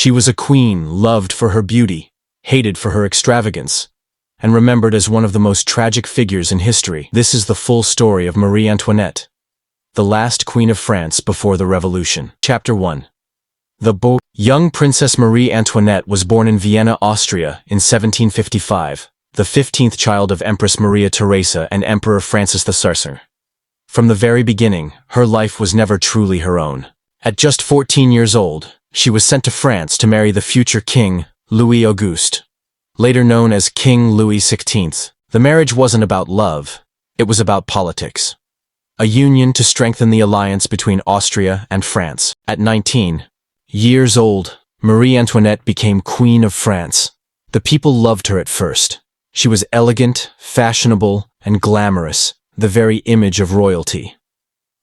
She was a queen loved for her beauty, hated for her extravagance, and remembered as one of the most tragic figures in history. This is the full story of Marie Antoinette, the last queen of France before the Revolution. Chapter 1. Young Princess Marie Antoinette was born in Vienna, Austria in 1755, the 15th child of Empress Maria Theresa and Emperor Francis I. From the very beginning, her life was never truly her own. At just 14 years old, she was sent to France to marry the future king, Louis Auguste, later known as King Louis XVI. The marriage wasn't about love, it was about politics. A union to strengthen the alliance between Austria and France. At 19 years old, Marie Antoinette became Queen of France. The people loved her at first. She was elegant, fashionable, and glamorous, the very image of royalty.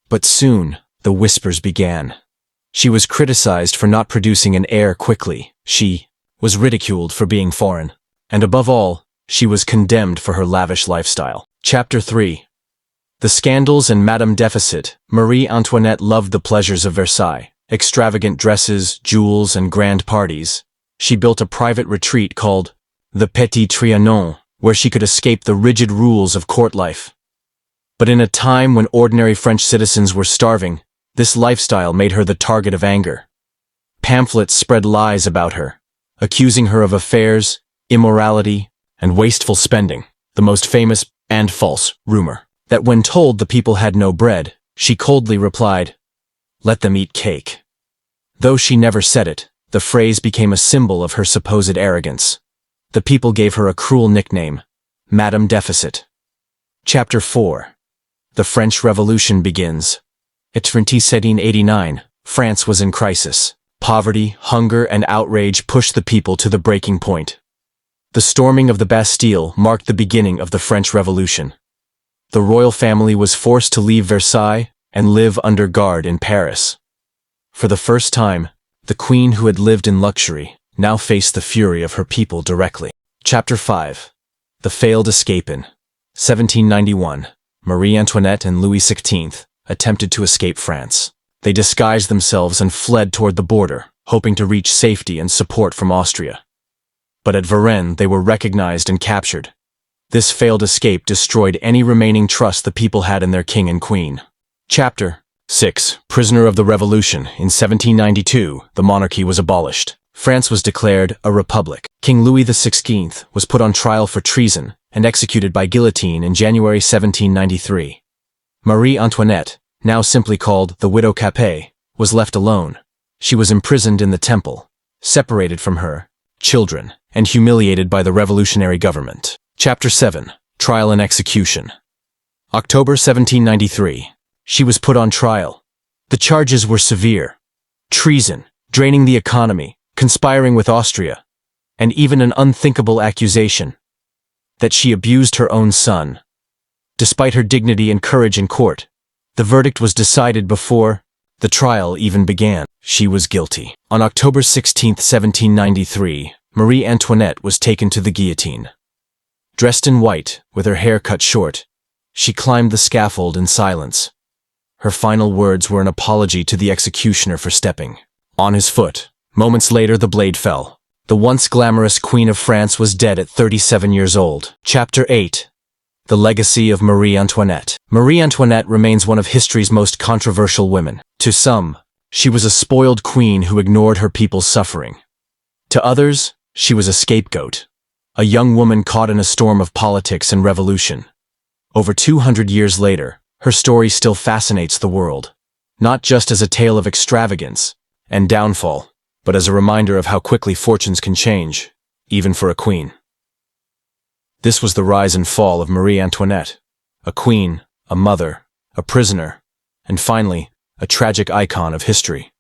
But soon, the whispers began. She was criticized for not producing an heir quickly. She was ridiculed for being foreign. And above all, she was condemned for her lavish lifestyle. Chapter 3. The Scandals and Madame Deficit. Marie Antoinette loved the pleasures of Versailles, extravagant dresses, jewels, and grand parties. She built a private retreat called the Petit Trianon, where she could escape the rigid rules of court life. But in a time when ordinary French citizens were starving, this lifestyle made her the target of anger. Pamphlets spread lies about her, accusing her of affairs, immorality, and wasteful spending. The most famous and false rumor that when told the people had no bread, she coldly replied, "Let them eat cake." Though she never said it, the phrase became a symbol of her supposed arrogance. The people gave her a cruel nickname, Madame Deficit. Chapter 4. The French Revolution begins. In 1789, France was in crisis. Poverty, hunger, and outrage pushed the people to the breaking point. The storming of the Bastille marked the beginning of the French Revolution. The royal family was forced to leave Versailles and live under guard in Paris. For the first time, the queen who had lived in luxury now faced the fury of her people directly. Chapter 5. The Failed Escape. In 1791, Marie Antoinette and Louis XVI attempted to escape France. They disguised themselves and fled toward the border, hoping to reach safety and support from Austria. But at Varennes, they were recognized and captured. This failed escape destroyed any remaining trust the people had in their king and queen. Chapter 6. Prisoner of the Revolution. In 1792, the monarchy was abolished. France was declared a republic. King Louis XVI was put on trial for treason and executed by guillotine in January 1793. Marie Antoinette, now simply called the Widow Capet, was left alone. She was imprisoned in the temple, separated from her children, and humiliated by the revolutionary government. Chapter 7. Trial and Execution. October 1793. She was put on trial. The charges were severe: treason, draining the economy, conspiring with Austria, and even an unthinkable accusation that she abused her own son. Despite her dignity and courage in court, the verdict was decided before the trial even began. She was guilty. On October 16, 1793, Marie Antoinette was taken to the guillotine. Dressed in white, with her hair cut short, she climbed the scaffold in silence. Her final words were an apology to the executioner for stepping on his foot. Moments later, the blade fell. The once glamorous Queen of France was dead at 37 years old. Chapter 8. The Legacy of Marie Antoinette. Marie Antoinette remains one of history's most controversial women. To some, she was a spoiled queen who ignored her people's suffering. To others, she was a scapegoat, a young woman caught in a storm of politics and revolution. Over 200 years later, her story still fascinates the world, not just as a tale of extravagance and downfall, but as a reminder of how quickly fortunes can change, even for a queen. This was the rise and fall of Marie Antoinette, a queen, a mother, a prisoner, and finally, a tragic icon of history.